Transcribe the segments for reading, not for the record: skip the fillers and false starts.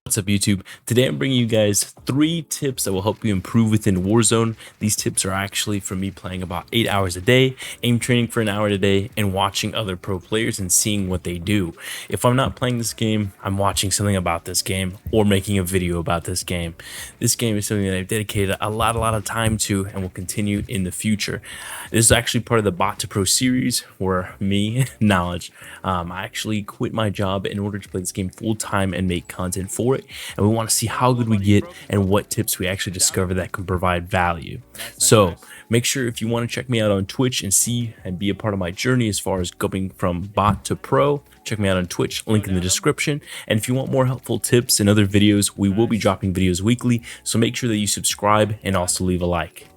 What's up, YouTube? Today I'm bringing you guys 3 tips that will help you improve within Warzone. These tips are actually from me playing about 8 hours a day, aim training for an hour a day, and watching other pro players and seeing what they do. If I'm not playing this game, I'm watching something about this game or making a video about this game. This game is something that I've dedicated a lot of time to and will continue in the future. This is actually part of the Bot to Pro series where me, Knowledge, I actually quit my job in order to play this game full time and make content for it. And we want to see how good we get and what tips we actually discover that can provide value. So make sure, if you want to check me out on Twitch and see and be a part of my journey as far as going from bot to pro, check me out on Twitch, link in the description. And if you want more helpful tips and other videos, we will be dropping videos weekly, so make sure that you subscribe and also leave a like.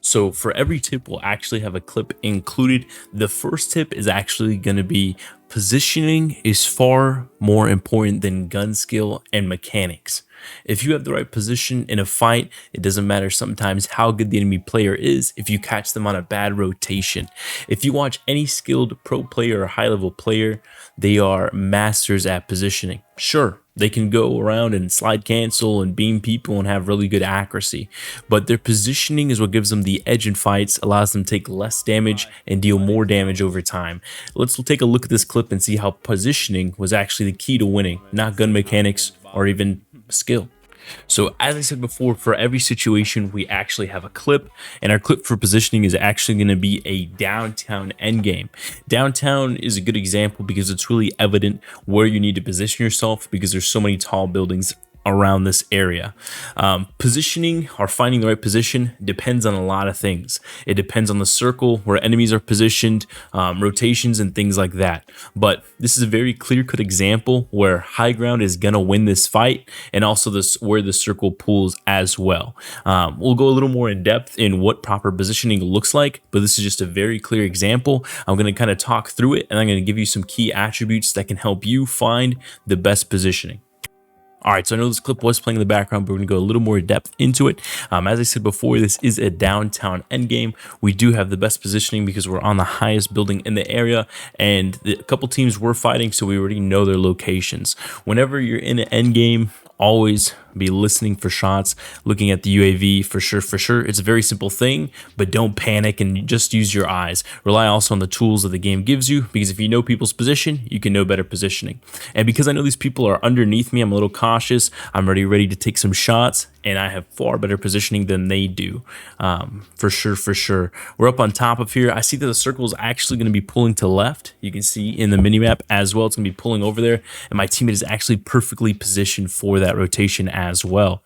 So for every tip, we'll actually have a clip included. The first tip is actually going to be positioning is far more important than gun skill and mechanics. If you have the right position in a fight, it doesn't matter sometimes how good the enemy player is if you catch them on a bad rotation. If you watch any skilled pro player or high level player, they are masters at positioning. Sure, they can go around and slide cancel and beam people and have really good accuracy, but their positioning is what gives them the edge in fights, allows them to take less damage and deal more damage over time. Let's take a look at this clip and see how positioning was actually the key to winning, not gun mechanics or even skill. So as I said before, for every situation we actually have a clip, and our clip for positioning is actually going to be a downtown endgame. Downtown is a good example because it's really evident where you need to position yourself because there's so many tall buildings around this area. Positioning or finding the right position depends on a lot of things. It depends on the circle where enemies are positioned, rotations and things like that. But this is a very clear-cut example where high ground is gonna win this fight, and also this where the circle pulls as well. We'll go a little more in depth in what proper positioning looks like, but this is just a very clear example. I'm gonna kind of talk through it, and I'm gonna give you some key attributes that can help you find the best positioning. All right, so I know this clip was playing in the background, but we're going to go a little more depth into it. As I said before, this is a downtown endgame. We do have the best positioning because we're on the highest building in the area, and a couple teams were fighting, so we already know their locations. Whenever you're in an endgame, always be listening for shots, looking at the UAV for sure. It's a very simple thing, but don't panic and just use your eyes. Rely also on the tools that the game gives you, because if you know people's position, you can know better positioning. And because I know these people are underneath me, I'm a little cautious. I'm ready to take some shots, and I have far better positioning than they do. For sure. We're up on top of here. I see that the circle is actually going to be pulling to left. You can see in the minimap as well, it's going to be pulling over there, and my teammate is actually perfectly positioned for that rotation as well.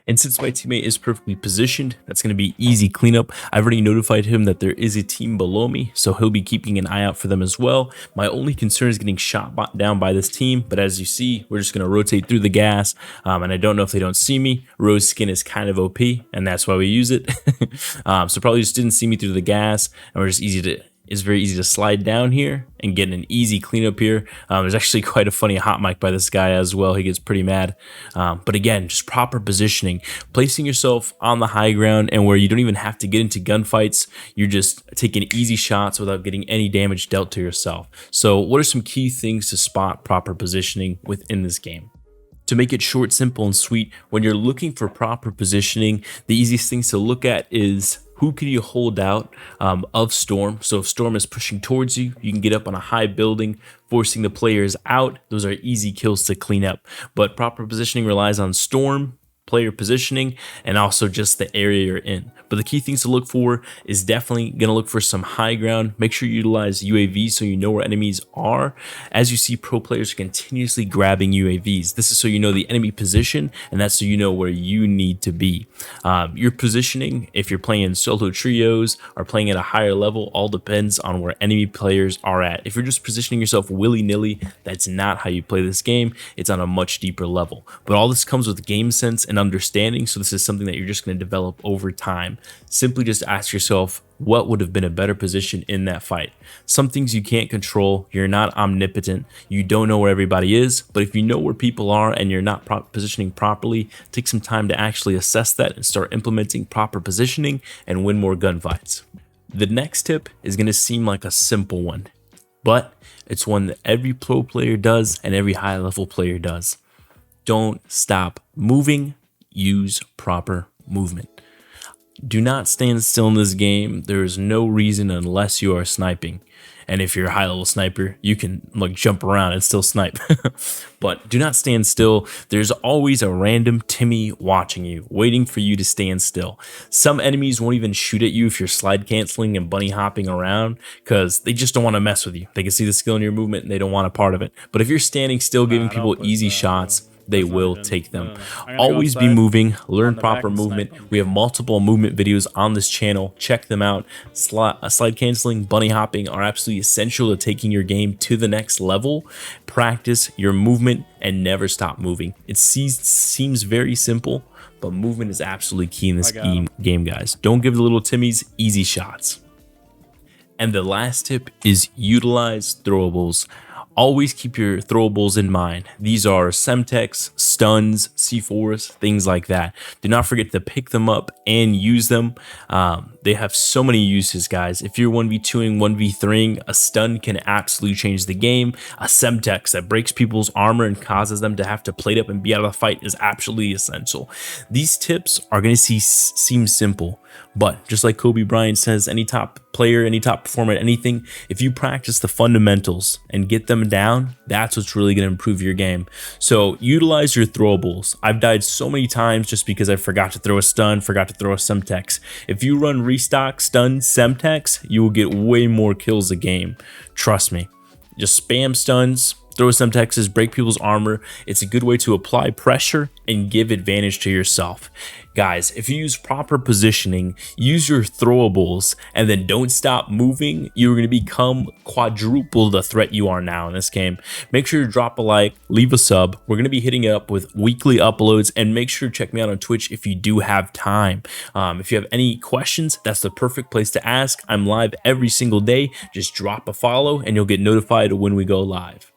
And since my teammate is perfectly positioned, that's going to be easy cleanup. I've already notified him that there is a team below me, so he'll be keeping an eye out for them as well. My only concern is getting shot down by this team, but as you see, we're just going to rotate through the gas, and I don't know if they don't see me. Rose skin is kind of OP, and that's why we use it. So probably just didn't see me through the gas, and we're just it's very easy to slide down here and get an easy cleanup here. There's actually quite a funny hot mic by this guy as well. He gets pretty mad. But again, just proper positioning, placing yourself on the high ground and where you don't even have to get into gunfights. You're just taking easy shots without getting any damage dealt to yourself. So what are some key things to spot proper positioning within this game? To make it short, simple, and sweet, when you're looking for proper positioning, the easiest things to look at is who can you hold out of Storm. So if Storm is pushing towards you, you can get up on a high building, forcing the players out. Those are easy kills to clean up. But proper positioning relies on Storm, player positioning, and also just the area you're in. But the key things to look for is definitely going to look for some high ground. Make sure you utilize UAVs so you know where enemies are. As you see, pro players are continuously grabbing UAVs. This is so you know the enemy position, and that's so you know where you need to be. Your positioning, if you're playing solo trios or playing at a higher level, all depends on where enemy players are at. If you're just positioning yourself willy-nilly, that's not how you play this game. It's on a much deeper level. But all this comes with game sense and understanding, so this is something that you're just going to develop over time. Simply just ask yourself, what would have been a better position in that fight? Some things you can't control. You're not omnipotent. You don't know where everybody is, but if you know where people are and you're not positioning properly, take some time to actually assess that and start implementing proper positioning and win more gunfights. The next tip is going to seem like a simple one, but it's one that every pro player does and every high level player does. Don't stop moving. Use proper movement. Do not stand still in this game. There is no reason unless you are sniping. And if you're a high level sniper, you can like jump around and still snipe. But do not stand still. There's always a random Timmy watching you, waiting for you to stand still. Some enemies won't even shoot at you if you're slide canceling and bunny hopping around because they just don't want to mess with you. They can see the skill in your movement and they don't want a part of it. But if you're standing still, giving people easy shots, they will take them. Always be moving, learn proper movement. We have multiple movement videos on this channel. Check them out. Slide canceling, bunny hopping are absolutely essential to taking your game to the next level. Practice your movement and never stop moving. It seems very simple, but movement is absolutely key in this game, guys. Don't give the little Timmies easy shots. And the last tip is utilize throwables. Always keep your throwables in mind. These are Semtex, stuns, C4s, things like that. Do not forget to pick them up and use them. They have so many uses, guys. If you're 1v2ing, 1v3ing, a stun can absolutely change the game. A Semtex that breaks people's armor and causes them to have to plate up and be out of the fight is absolutely essential. These tips are going to seem simple, but just like Kobe Bryant says, any top player, any top performer at anything, if you practice the fundamentals and get them down, that's what's really going to improve your game. So utilize your throwables. I've died so many times just because I forgot to throw a stun, forgot to throw a Semtex. If you run restock, stun, Semtex, you will get way more kills a game. Trust me. Just spam stuns, throw Semtexes, break people's armor. It's a good way to apply pressure and give advantage to yourself. Guys, if you use proper positioning, use your throwables, and then don't stop moving, you're going to become quadruple the threat you are now in this game. Make sure to drop a like, leave a sub. We're going to be hitting up with weekly uploads, and make sure to check me out on Twitch if you do have time. If you have any questions, that's the perfect place to ask. I'm live every single day. Just drop a follow and you'll get notified when we go live.